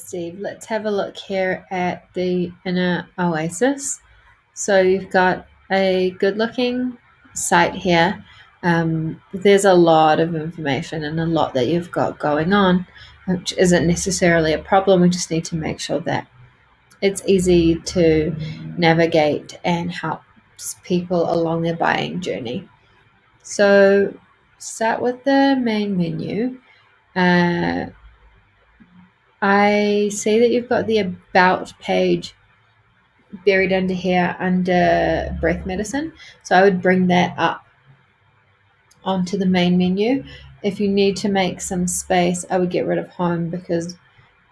Steve, let's have a look here at the inner Oasis. So you've got a good looking site here. There's a lot of information and a lot that you've got going on, which isn't necessarily a problem. We just need to make sure that it's easy to navigate and helps people along their buying journey. So start with the main menu. I see that you've got the About page buried under here under breath medicine. So I would bring that up onto the main menu. If you need to make some space, I would get rid of home because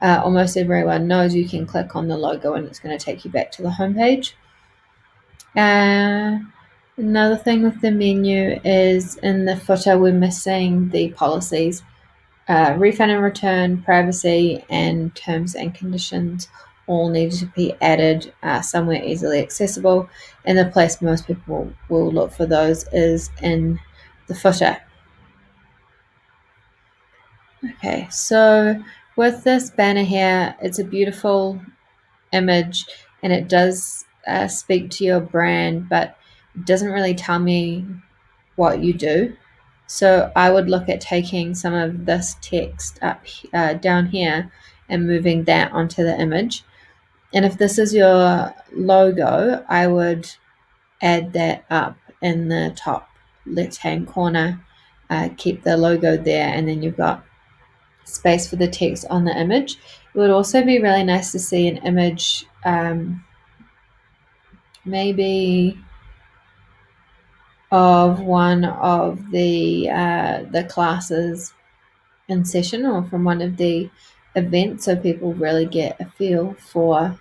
almost everyone knows you can click on the logo and it's going to take you back to the home page. Another thing with the menu is in the footer, we're missing the policies. Refund and return, privacy, and terms and conditions all need to be added somewhere easily accessible. And the place most people will look for those is in the footer. Okay, so with this banner here, it's a beautiful image and it does speak to your brand, but it doesn't really tell me what you do. So I would look at taking some of this text up down here and moving that onto the image. And if this is your logo, I would add that up in the top left-hand corner, keep the logo there, and then you've got space for the text on the image. It would also be really nice to see an image, maybe of one of the classes in session or from one of the events, so people really get a feel for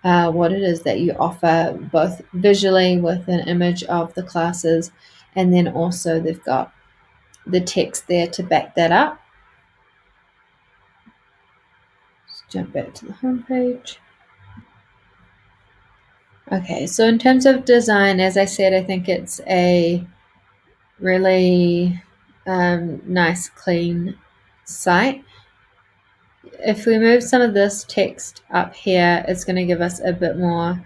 what it is that you offer, both visually with an image of the classes, and then also they've got the text there to back that up. Let's jump back to the home page. Okay, so in terms of design, as I said, I think it's a really nice, clean site. If we move some of this text up here, it's going to give us a bit more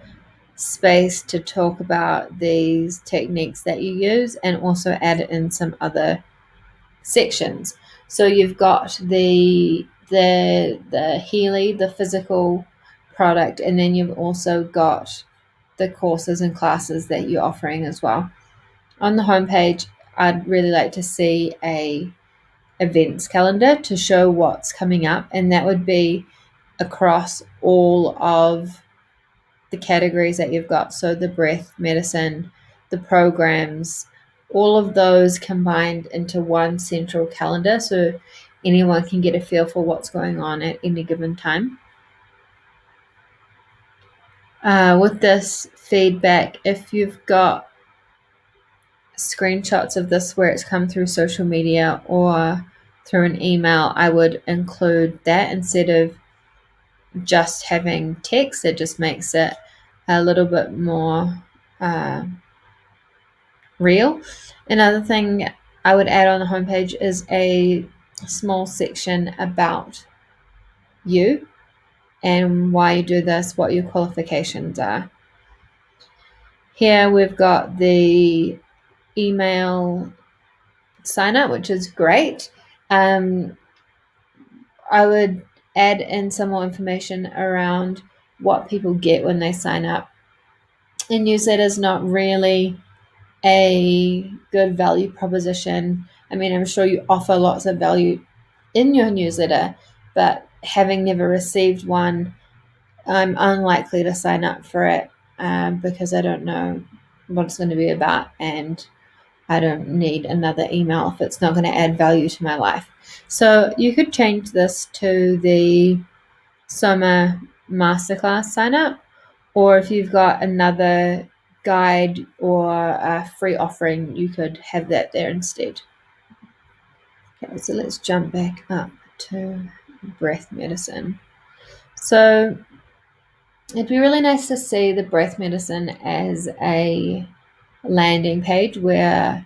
space to talk about these techniques that you use and also add in some other sections. So you've got the Healy, the physical product, and then you've also got the courses and classes that you're offering as well. On the homepage, I'd really like to see a events calendar to show what's coming up, and that would be across all of the categories that you've got. So the breath medicine, the programs, all of those combined into one central calendar so anyone can get a feel for what's going on at any given time. With this feedback, if you've got screenshots of this where it's come through social media or through an email, I would include that instead of just having text. It just makes it a little bit more real. Another thing I would add on the homepage is a small section about you and why you do this, what your qualifications are. Here we've got the email sign up, which is great. I would add in some more information around what people get when they sign up. A newsletter is not really a good value proposition. I mean, I'm sure you offer lots of value in your newsletter, but having never received one, I'm unlikely to sign up for it because I don't know what it's going to be about, and I don't need another email if it's not going to add value to my life. So you could change this to the Soma Masterclass sign up, or if you've got another guide or a free offering, you could have that there instead. Okay, so let's jump back up to breath medicine. So it'd be really nice to see the breath medicine as a landing page where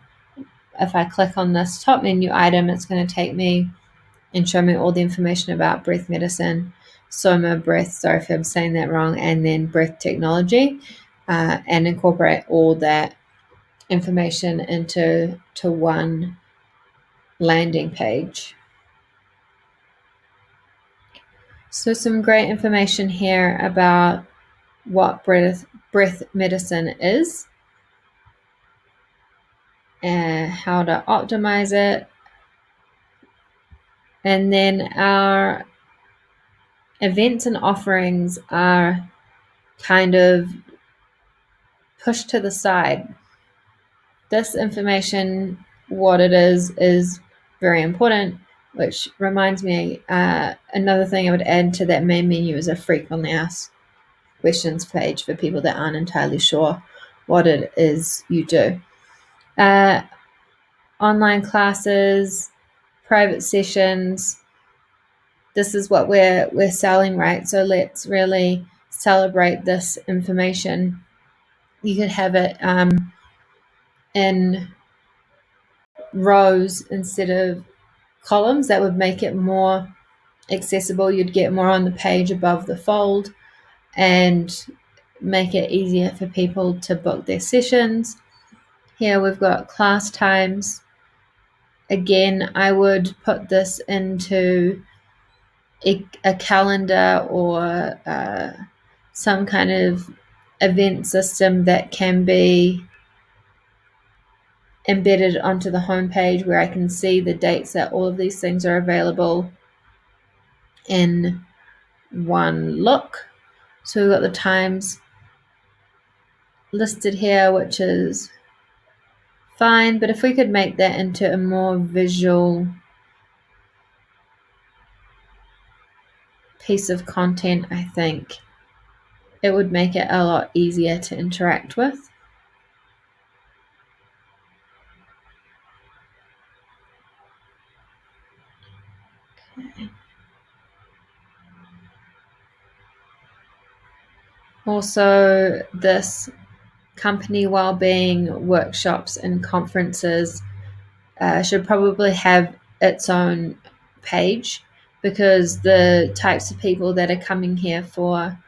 if I click on this top menu item, it's going to take me and show me all the information about breath medicine, Soma breath, sorry if I'm saying that wrong, and then breath technology, and incorporate all that information into one landing page. So some great information here about what breath medicine is and how to optimize it. And then our events and offerings are kind of pushed to the side. This information, what it is very important, which reminds me, another thing I would add to that main menu is a frequently asked questions page for people that aren't entirely sure what it is you do. Online classes, private sessions, this is what we're selling, right? So let's really celebrate this information. You could have it in rows instead of columns. That would make it more accessible. You'd get more on the page above the fold and make it easier for people to book their sessions. Here we've got class times. Again, I would put this into a calendar or some kind of event system that can be embedded onto the homepage where I can see the dates that all of these things are available in one look. So we've got the times listed here, which is fine, but if we could make that into a more visual piece of content, I think it would make it a lot easier to interact with. Okay. Also, this company wellbeing workshops and conferences should probably have its own page, because the types of people that are coming here for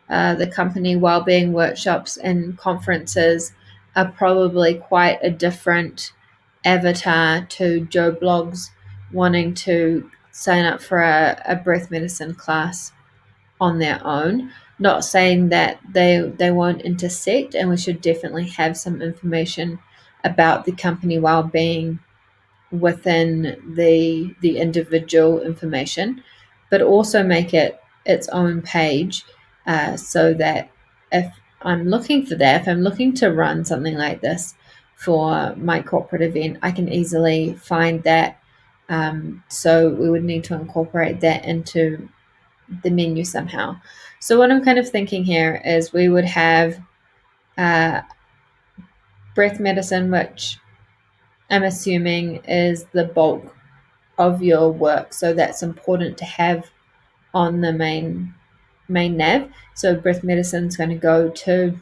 the company wellbeing workshops and conferences are probably quite a different avatar to Joe Blogs wanting to sign up for a breath medicine class on their own. Not saying that they won't intersect, and we should definitely have some information about the company wellbeing within the individual information, but also make it its own page, so that if I'm looking for that, if I'm looking to run something like this for my corporate event, I can easily find that. So we would need to incorporate that into the menu somehow. So what I'm kind of thinking here is we would have breath medicine, which I'm assuming is the bulk of your work, so that's important to have on the main nav. So breath medicine is going to go to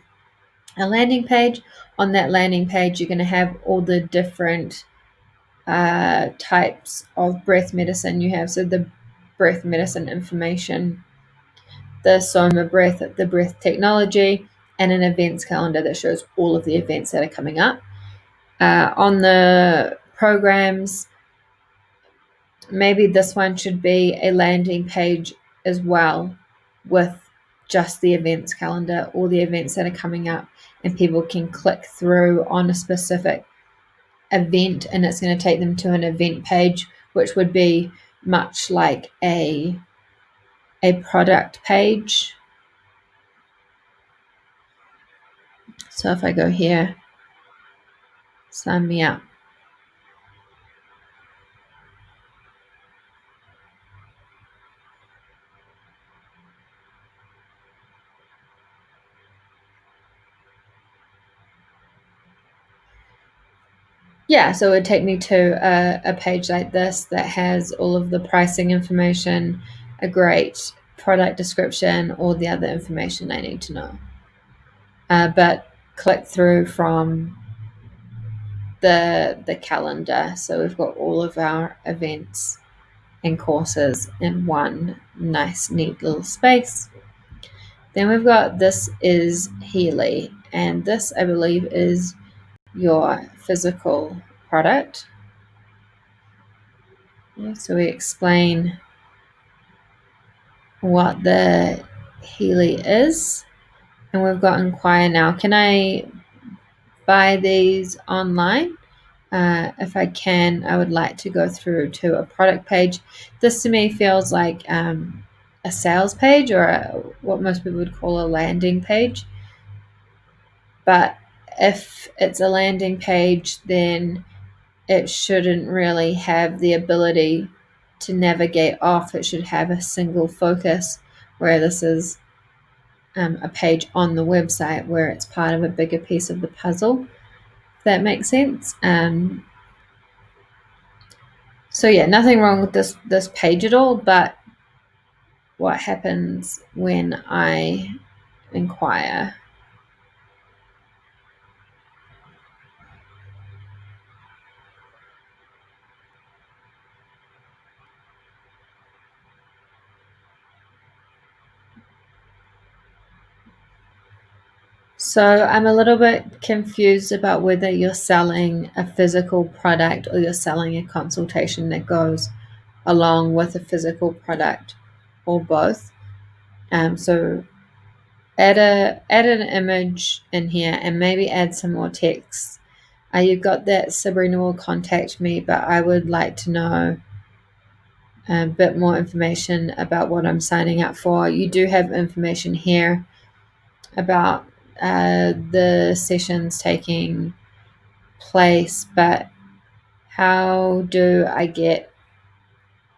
a landing page. On that landing page, you're going to have all the different types of breath medicine you have. So the breath medicine information, the Soma breath, the breath technology, and an events calendar that shows all of the events that are coming up. On the programs, maybe this one should be a landing page as well, with just the events calendar, all the events that are coming up, and people can click through on a specific event and it's going to take them to an event page, which would be much like a product page. So if I go here, sign me up. Yeah, so it would take me to a page like this that has all of the pricing information, a great product description, all the other information I need to know. But click through from the calendar. So we've got all of our events and courses in one nice, neat little space. Then we've got this is Healy, and this I believe is your physical product. So we explain what the Healy is, and we've got inquire now. Can I buy these online? If I can, I would like to go through to a product page. This to me feels like a sales page, or what most people would call a landing page. But if it's a landing page, then it shouldn't really have the ability to navigate off. It should have a single focus, where this is a page on the website where it's part of a bigger piece of the puzzle. If that makes sense. So yeah, nothing wrong with this page at all, but what happens when I inquire? So I'm a little bit confused about whether you're selling a physical product or you're selling a consultation that goes along with a physical product, or both. So add an image in here and maybe add some more text. You've got that Sabrina will contact me, but I would like to know a bit more information about what I'm signing up for. You do have information here about the sessions taking place, but how do I get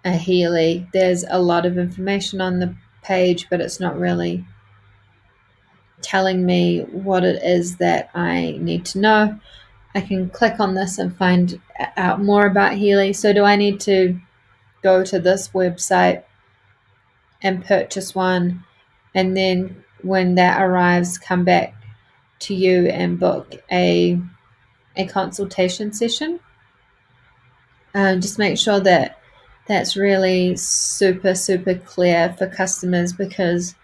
a Healy? There's a lot of information on the page, but it's not really telling me what it is that I need to know. I can click on this and find out more about Healy. So do I need to go to this website and purchase one, and then when that arrives, come back to you and book a consultation session? Just make sure that that's really super, super clear for customers, because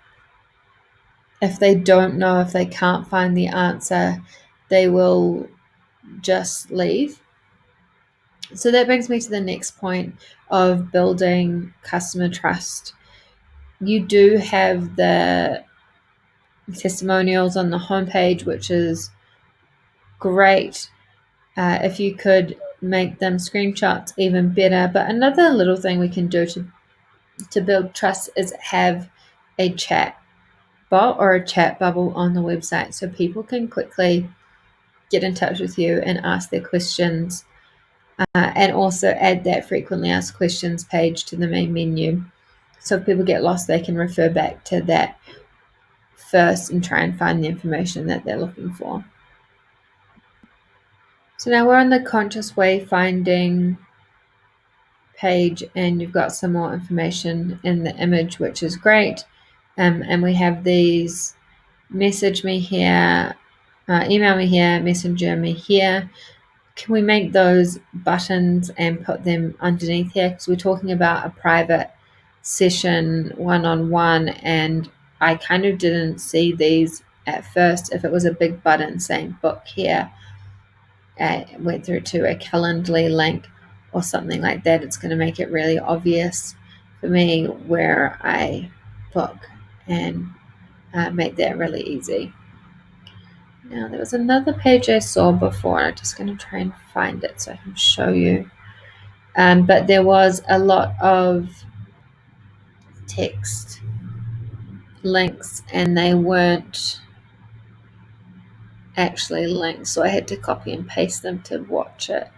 if they don't know, if they can't find the answer, they will just leave. So that brings me to the next point of building customer trust. You do have the testimonials on the homepage, which is great. If you could make them screenshots, even better. But another little thing we can do to build trust is have a chat bot or a chat bubble on the website, so people can quickly get in touch with you and ask their questions, and also add that frequently asked questions page to the main menu. So if people get lost, they can refer back to that first and try and find the information that they're looking for. So now we're on the conscious wayfinding page, and you've got some more information in the image, which is great. And we have these message me here, email me here, messenger me here. Can we make those buttons and put them underneath here? Because we're talking about a private session one-on-one, and I kind of didn't see these at first. If it was a big button saying book here, went through to a Calendly link or something like that, it's going to make it really obvious for me where I book, and make that really easy. Now there was another page I saw before, and I'm just going to try and find it so I can show you. But there was a lot of text links, and they weren't actually links, so I had to copy and paste them to watch it.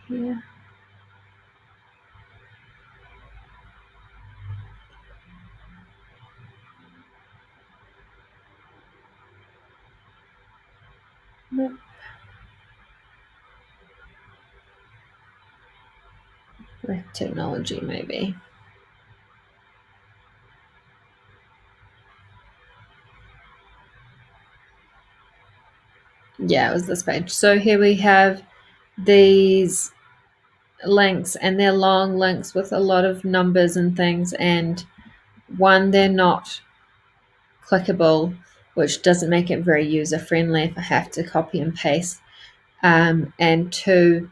Yeah. Nope. With technology, maybe. Yeah, it was this page. So here we have these links, and they're long links with a lot of numbers and things, and one, they're not clickable, which doesn't make it very user friendly if I have to copy and paste. And two,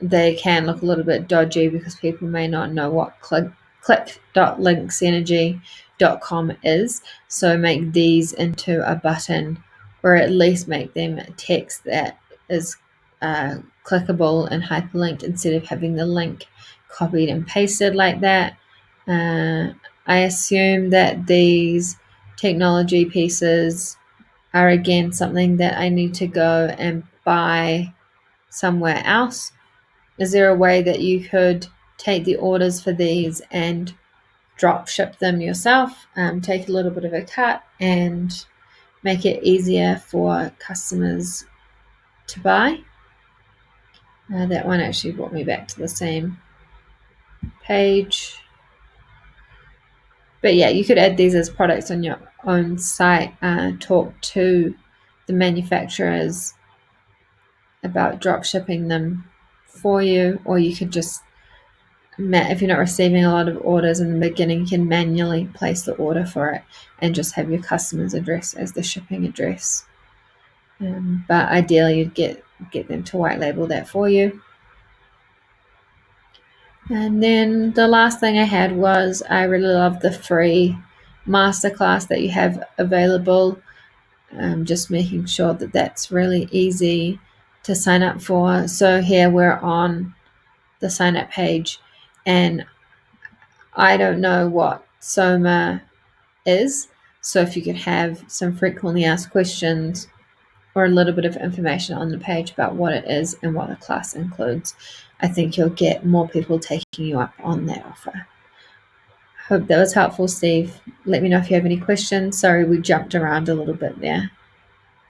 they can look a little bit dodgy because people may not know what click.linksenergy.com is. So make these into a button, or at least make them text that is clickable and hyperlinked instead of having the link copied and pasted like that. I assume that these technology pieces are again something that I need to go and buy somewhere else. Is there a way that you could take the orders for these and drop ship them yourself, take a little bit of a cut and make it easier for customers to buy? That one actually brought me back to the same page. But yeah, you could add these as products on your own site, talk to the manufacturers about drop shipping them for you, or you could just, if you're not receiving a lot of orders in the beginning, you can manually place the order for it and just have your customer's address as the shipping address. But ideally, you'd get them to white label that for you. And then the last thing I had was, I really love the free masterclass that you have available. Just making sure that that's really easy to sign up for. So here we're on the sign up page, and I don't know what SOMA is. So if you could have some frequently asked questions or a little bit of information on the page about what it is and what the class includes, I think you'll get more people taking you up on that offer. Hope that was helpful, Steve. Let me know if you have any questions. Sorry, we jumped around a little bit there.